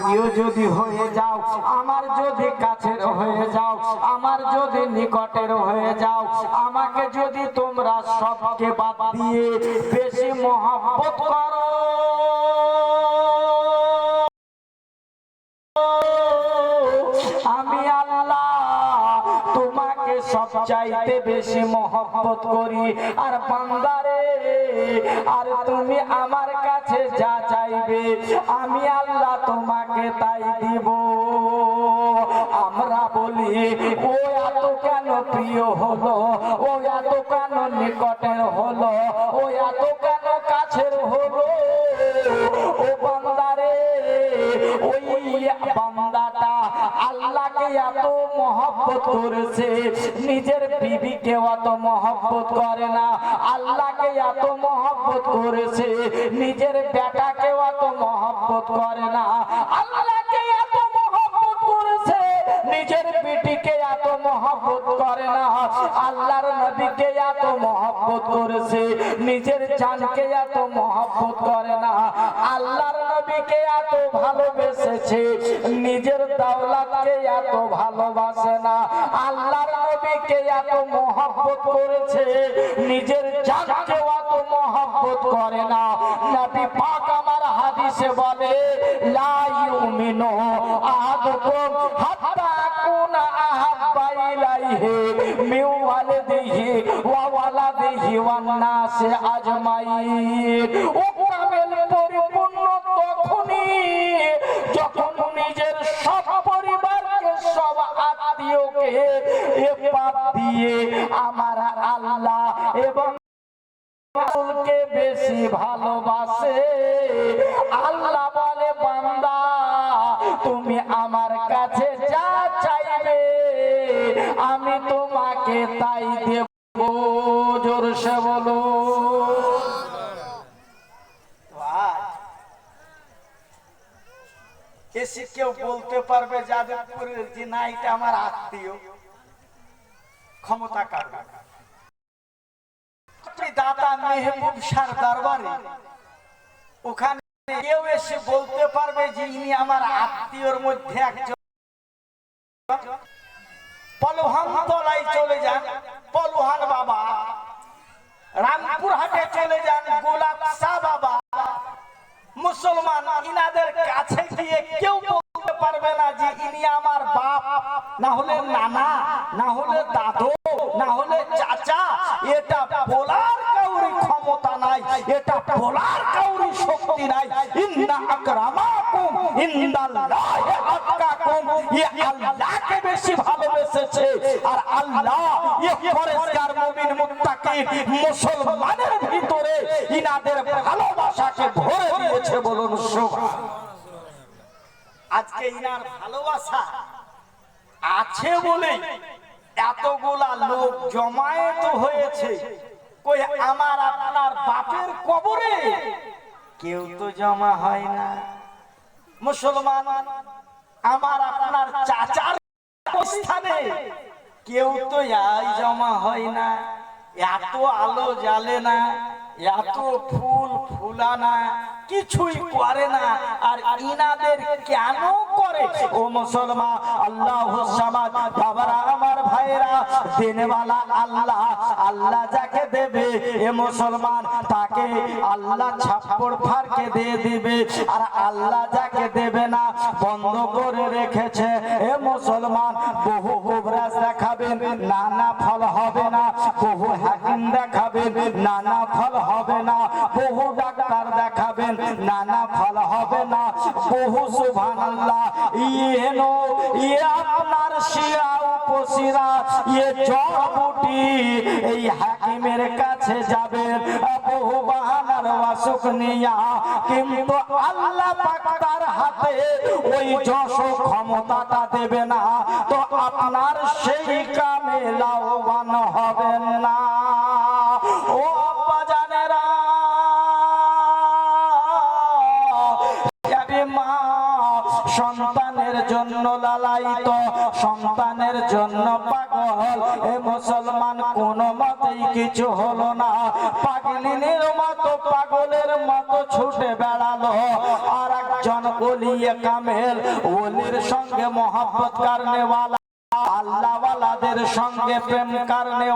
প্রিয় যদি হয়ে যাও, আমার যদি কাছের হয়ে যাও, আমার যদি নিকটের হয়ে যাও, আমাকে যদি তোমরা সবকে বাদ দিয়ে বেশি মহব্বত করো, আমি আল্লাহ তোমাকে সবচাইতে বেশি মহব্বত করি। আর বান্দারে, আর তুমি আমার কাছে যা চাইবে আমি আল্লাহ তোমাকে তাই দিব। আমরা বলি ও এত কেন প্রিয় হলো, ও এত কেন নিকটের হলো, ও এত কেন কাছের হলো। ও বান্দারে, ওই বান্দাটা আল্লাহকে এত মহব্বত করেছে, নিজের বিবিকে অত মহব্বত করে না। আল্লাহকে এত মহব্বত করেছে, নিজের বেটাকে অত মহব্বত করে না। আল্লাহকে এত মহব্বত করেছে, নিজের বেটিকে এত মহব্বত করে না। আল্লাহর নবীকে এত মহব্বত করেছে, নিজের জানকে এত মহব্বত করে না। আল্লাহর নবীকে এত ভালোবেসেছে, নিজের দাওলাতকে এত ভালোবাসে না। আল্লাহর নবীকে এত মহব্বত করেছে, নিজের জানকে এত মহব্বত করে না। নবী পাক আমার হাদিসে বলে, লা ইউমিনু আহাদুকুম হাত্তা আকুনা আহাব্বা ইলাইহি মিন ওয়ালিদিহি ওয়া ওয়ালাদিহি ওয়ান নাসি আজমাইন। ও কামেল পরিপূর্ণ তখনই যখন নিজের সব পরিবারকে, সব আত্মীয়কে বাদ দিয়ে আমার আল্লাহ এবং রাসূলকে বেশি ভালোবাসে। আল্লাহ বলে, বান্দা তুমি আমার কাছে যা চাইবে আমি তোমাকে তাই দেব। জোরসে বলো। এসে কেউ বলতে পারবে যাদবপুরের যে না এটা আমার আত্মীয়, ক্ষমতা কার? দাদা মেহবুব শাহ দরবারে ওখানে কেউ এসে বলতে পারবে যে ইনি আমার আত্মীয়র মধ্যে একজন? পলোহান তলায় চলে যান, পলোহান বাবা, রামপুর হাটে চলে যান, গোলাপ শাহ বাবা, মুসলমান, ইনাদের কাছে গিয়ে কেউ বলতে পারবে না যে ইনি আমার বাপ, না হলে নানা, না হলে দাদু, না হলে চাচা। এটা বলার কাউরি ক্ষমতা নাই, এটা বলার কাউরি শক্তি নাই। ইন্না আকরামাকুম ইনদাল্লাহি আতকাকুম, এ আল্লাহকে বেশি ভালোবেসেছে। আর আল্লাহ এ পরেশগার মুমিন মুত্তাকি মুসলমানের ভিতরে ইনাদের ভালোবাসাকে ভরে দিয়েছে। বলুন সুবহানাল্লাহ। আজকে ইনার ভালোবাসা আছে বলে এতগুলা লোক জমায়েত হয়েছে। কই আমার আপনার বাপের কবরে কেউ তো জমা হয় না। মুসলমান আমার আপনার চাচার স্থানে কেউ তো জমা হয় না। এত আলো জ্বালে না, এত ফুল ফুলানা কিছুই করে না। আর ইনাদের কেন করে? ও মুসলমান, আল্লাহু সামাদ, বাবারা আমার ভাইরা, দেনওয়ালা আল্লাহ। আল্লাহ যাকে দেবে এ মুসলমান তাকে আল্লাহ ছাপ্পড় ফাড়কে দিয়ে দিবে। আর আল্লাহ যাকে দেবে না, বন্ধ করে রেখেছে। এ মুসলমান, বহু কবরাজ দেখাবেন, নানা ফল হবে না। বহু হাকিম দেখাবেন, নানা ফল হবে না। বহু ডাক্তার দেখাবেন, নানা ফল হবে না। বহু সুবহানাল্লাহ, ইয়েনো ইয়ে আপনার শিরা উপশিরা, ইয়ে জড়বুটি এই হাকিমের কাছে যাবেন বহু বাহানার ওয়াসুক নিয়া, কিন্তু আল্লাহ পাক তার হাতে ওই যশ ক্ষমতাটা দেবে না। তো আপনার সেই কামে লাভবান হবেন না। ও আব্বা জানেরা, মা সন্তানের জন্য লালায়িত, সন্তানের জন্য পাগল। এ মুসলমান কোনো মতেই কিছু হলো না, পাগলিনীর মতো পাগলের মতো ছুটে বেড়ালো। আর একজন ওলিয়ে কামেল, ওলির সঙ্গে মহব্বত করনেওয়ালা, আল্লাহওয়ালাদের সঙ্গে প্রেম করনেওয়ালা